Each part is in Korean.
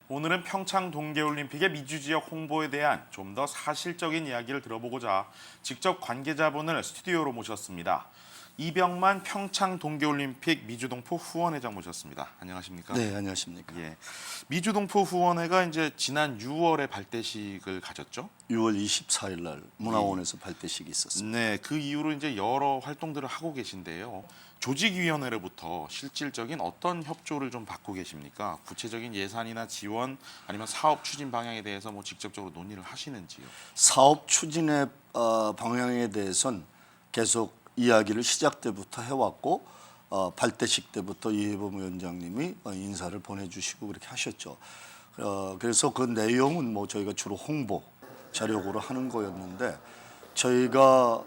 오늘은 평창 동계올림픽의 미주 지역 홍보에 대한 좀 더 사실적인 이야기를 들어보고자 직접 관계자분을 스튜디오로 모셨습니다. 이병만 평창 동계올림픽 미주동포 후원회장 모셨습니다. 안녕하십니까? 네, 안녕하십니까. 예, 미주동포 후원회가 이제 지난 6월에 발대식을 가졌죠? 6월 24일 날 문화원에서 발대식이 있었습니다. 네, 그 이후로 이제 여러 활동들을 하고 계신데요. 조직위원회로부터 실질적인 어떤 협조를 좀 받고 계십니까? 구체적인 예산이나 지원 아니면 사업 추진 방향에 대해서 뭐 직접적으로 논의를 하시는지요? 사업 추진의 방향에 대해서는 계속 이야기를 시작 때부터 해왔고 발대식 때부터 이해범 위원장님이 인사를 보내주시고 그렇게 하셨죠. 그래서 그 내용은 뭐 저희가 주로 홍보 자력으로 하는 거였는데 저희가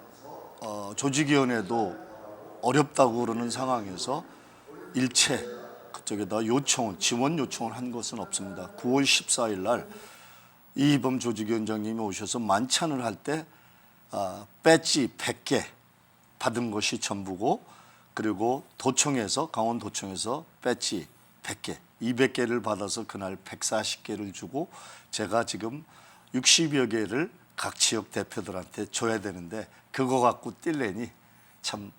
조직위원회도 어렵다고 그러는 상황에서 일체 그쪽에다 지원 요청을 한 것은 없습니다. 9월 14일 날 이희범 조직위원장님이 오셔서 만찬을 할 때 배지 100개 받은 것이 전부고, 그리고 강원도청에서 배지 100개, 200개를 받아서 그날 140개를 주고 제가 지금 60여 개를 각 지역 대표들한테 줘야 되는데 그거 갖고 뛸래니 참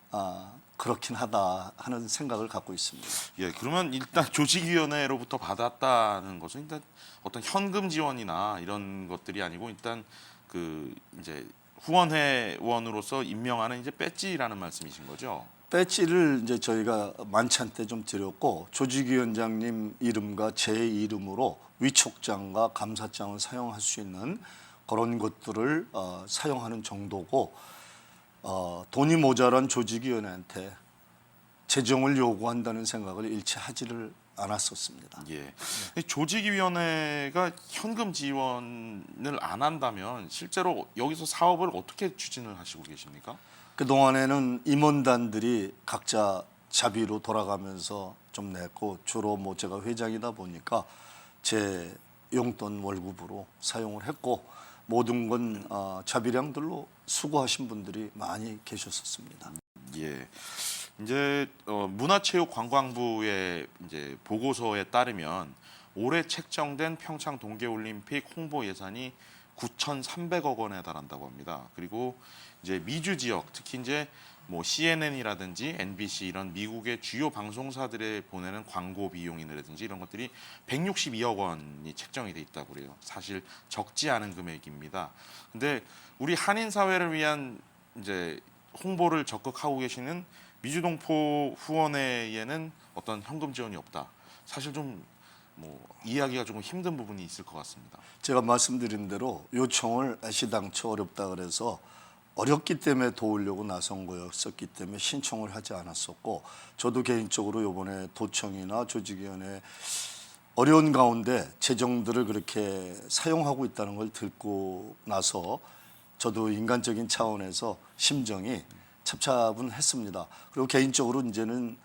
그렇긴 하다 하는 생각을 갖고 있습니다. 예, 그러면 일단 조직위원회로부터 받았다는 것은 일단 어떤 현금 지원이나 이런 것들이 아니고 일단 그 이제 후원회원으로서 임명하는 이제 배지라는 말씀이신 거죠? 배지를 이제 저희가 만찬 때 좀 드렸고, 조직위원장님 이름과 제 이름으로 위촉장과 감사장을 사용할 수 있는 그런 것들을 사용하는 정도고, 돈이 모자란 조직위원회한테 재정을 요구한다는 생각을 일체 하지를 않았었습니다. 예. 조직위원회가 현금 지원을 안 한다면 실제로 여기서 사업을 어떻게 추진을 하시고 계십니까? 그동안에는 임원단들이 각자 자비로 돌아가면서 좀 냈고, 주로 뭐 제가 회장이다 보니까 제 용돈 월급으로 사용을 했고, 모든 건 자비량들로 수고하신 분들이 많이 계셨었습니다. 예. 이제 문화체육관광부의 이제 보고서에 따르면 올해 책정된 평창 동계올림픽 홍보 예산이 9,300억 원에 달한다고 합니다. 그리고 이제 미주 지역, 특히 이제 뭐 CNN이라든지 NBC 이런 미국의 주요 방송사들에 보내는 광고 비용이라든지 이런 것들이 162억 원이 책정이 돼 있다고 그래요. 사실 적지 않은 금액입니다. 근데 우리 한인 사회를 위한 이제 홍보를 적극 하고 계시는 미주동포 후원회에는 어떤 현금 지원이 없다. 사실 좀 뭐 이해하기가 조금 힘든 부분이 있을 것 같습니다. 제가 말씀드린 대로 요청을 애시당초 어렵다 그래서 어렵기 때문에 도우려고 나선 거였었기 때문에 신청을 하지 않았었고, 저도 개인적으로 이번에 도청이나 조직위원회 어려운 가운데 재정들을 그렇게 사용하고 있다는 걸 듣고 나서 저도 인간적인 차원에서 심정이 찹찹은 그리고 개인적으로 이제는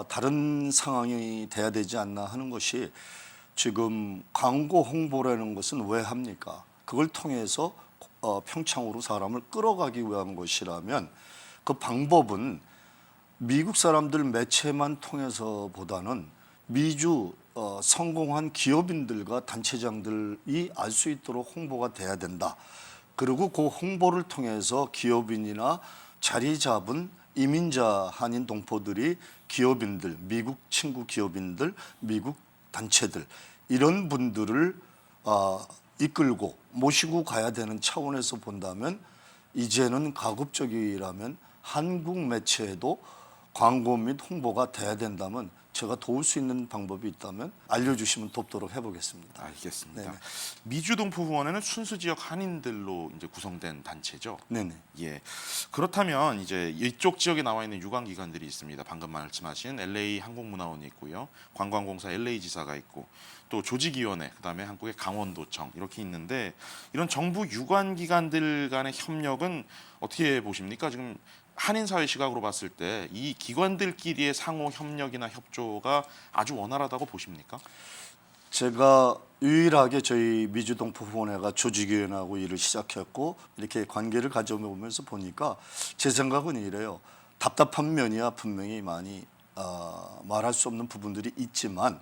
다른 상황이 돼야 되지 않나 하는 것이, 지금 광고 홍보라는 것은 왜 합니까? 그걸 통해서 평창으로 사람을 끌어가기 위한 것이라면 그 방법은 미국 사람들 매체만 통해서보다는 미주 성공한 기업인들과 단체장들이 알 수 있도록 홍보가 돼야 된다. 그리고 그 홍보를 통해서 기업인이나 자리 잡은 이민자 한인 동포들이 기업인들, 미국 친구 기업인들, 미국 단체들 이런 분들을 이끌고 모시고 가야 되는 차원에서 본다면, 이제는 가급적이라면 한국 매체에도 광고 및 홍보가 돼야 된다면 제가 도울 수 있는 방법이 있다면 알려주시면 돕도록 해보겠습니다. 알겠습니다. 네네. 미주동포 후원회는 순수 지역 한인들로 이제 구성된 단체죠. 네네. 예. 그렇다면 이제 이쪽 지역에 나와 있는 유관 기관들이 있습니다. 방금 말씀하신 LA 항공문화원이 있고요, 관광공사 LA 지사가 있고, 또 조직위원회, 그다음에 한국의 강원도청 이렇게 있는데, 이런 정부 유관 기관들 간의 협력은 어떻게 보십니까? 지금 한인 사회 시각으로 봤을 때 이 기관들끼리의 상호 협력이나 협조가 아주 원활하다고 보십니까? 제가 유일하게 저희 미주동포 후원회가 조직위원회하고 일을 시작했고 이렇게 관계를 가져보면서 보니까 제 생각은 이래요. 답답한 면이야 분명히 많이 말할 수 없는 부분들이 있지만,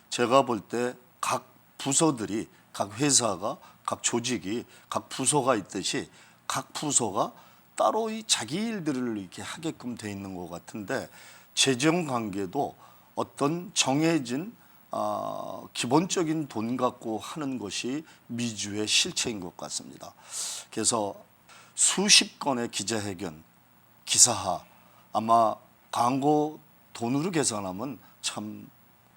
제가 볼 때 각 부서들이 각 회사가 각 조직이 각 부서가 있듯이 각 부서가 따로 이 자기 일들을 이렇게 하게끔 돼 있는 것 같은데 재정 관계도 어떤 정해진 기본적인 돈 갖고 하는 것이 미주의 실체인 것 같습니다. 그래서 수십 건의 기자회견, 기사화, 아마 광고 돈으로 계산하면 참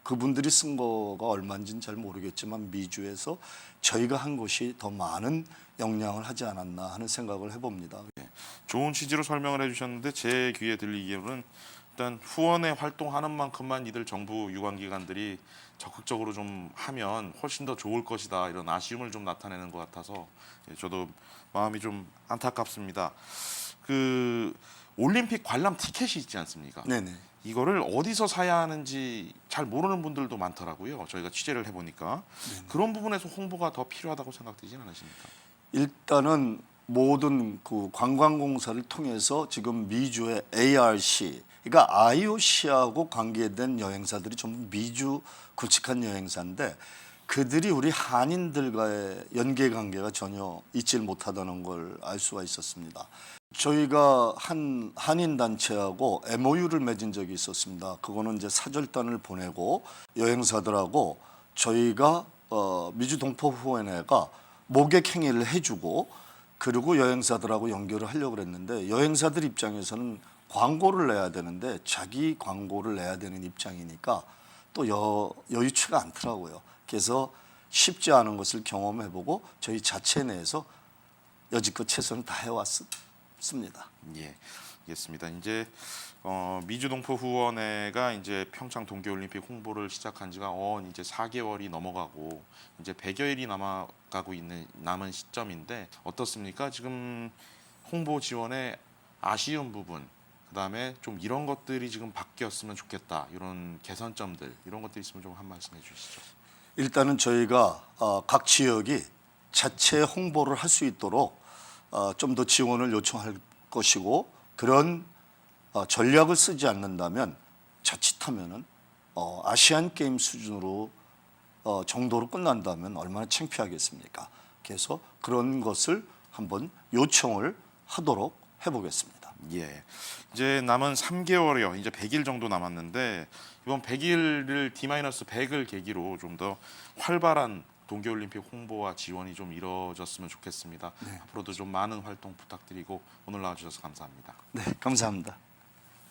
그분들이 쓴 거가 얼마인지는 잘 모르겠지만 미주에서 저희가 한 것이 더 많은 영향을 하지 않았나 하는 생각을 해봅니다. 좋은 취지로 설명을 해주셨는데 제 귀에 들리기로는 일단 후원에 활동하는 만큼만 이들 정부 유관기관들이 적극적으로 좀 하면 훨씬 더 좋을 것이다 이런 아쉬움을 좀 나타내는 것 같아서 저도 마음이 좀 안타깝습니다. 그 올림픽 관람 티켓이 있지 않습니까? 네네. 이거를 어디서 사야 하는지 잘 모르는 분들도 많더라고요. 저희가 취재를 해보니까 그런 부분에서 홍보가 더 필요하다고 생각되진 않으십니까? 일단은 모든 그 관광공사를 통해서 지금 미주의 ARC, 그러니까 IOC하고 관계된 여행사들이 전부 미주 굵직한 여행사인데 그들이 우리 한인들과의 연계 관계가 전혀 있질 못하다는 걸 알 수가 있었습니다. 저희가 한 한인 단체하고 MOU를 맺은 적이 있었습니다. 그거는 이제 사절단을 보내고 여행사들하고 저희가 미주 동포후원회가 모객 행위를 해주고 그리고 여행사들하고 연결을 하려고 그랬는데 여행사들 입장에서는 광고를 내야 되는데 자기 광고를 내야 되는 입장이니까 또 여유치가 않더라고요. 그래서 쉽지 않은 것을 경험해보고 저희 자체 내에서 여지껏 최선을 다해왔습니다. 예, 알겠습니다. 이제 미주동포 후원회가 이제 평창 동계올림픽 홍보를 시작한 지가 이제 4개월이 넘어가고 이제 100여일이 남은 시점인데 어떻습니까? 지금 홍보 지원에 아쉬운 부분, 그다음에 좀 이런 것들이 지금 바뀌었으면 좋겠다. 이런 개선점들 이런 것들이 있으면 좀 한 말씀 해주시죠. 일단은 저희가 각 지역이 자체 홍보를 할 수 있도록 좀 더 지원을 요청할 것이고 그런 전략을 쓰지 않는다면 자칫하면은 아시안 게임 수준으로 정도로 끝난다면 얼마나 창피하겠습니까? 그래서 그런 것을 한번 요청을 하도록 해보겠습니다. 예. 이제 남은 3개월이요. 이제 100일 정도 남았는데 이번 100일을 D-100을 계기로 좀 더 활발한 동계올림픽 홍보와 지원이 좀 이루어졌으면 좋겠습니다. 앞으로도 좀 많은 활동 부탁드리고 오늘 나와주셔서 감사합니다. 네, 감사합니다.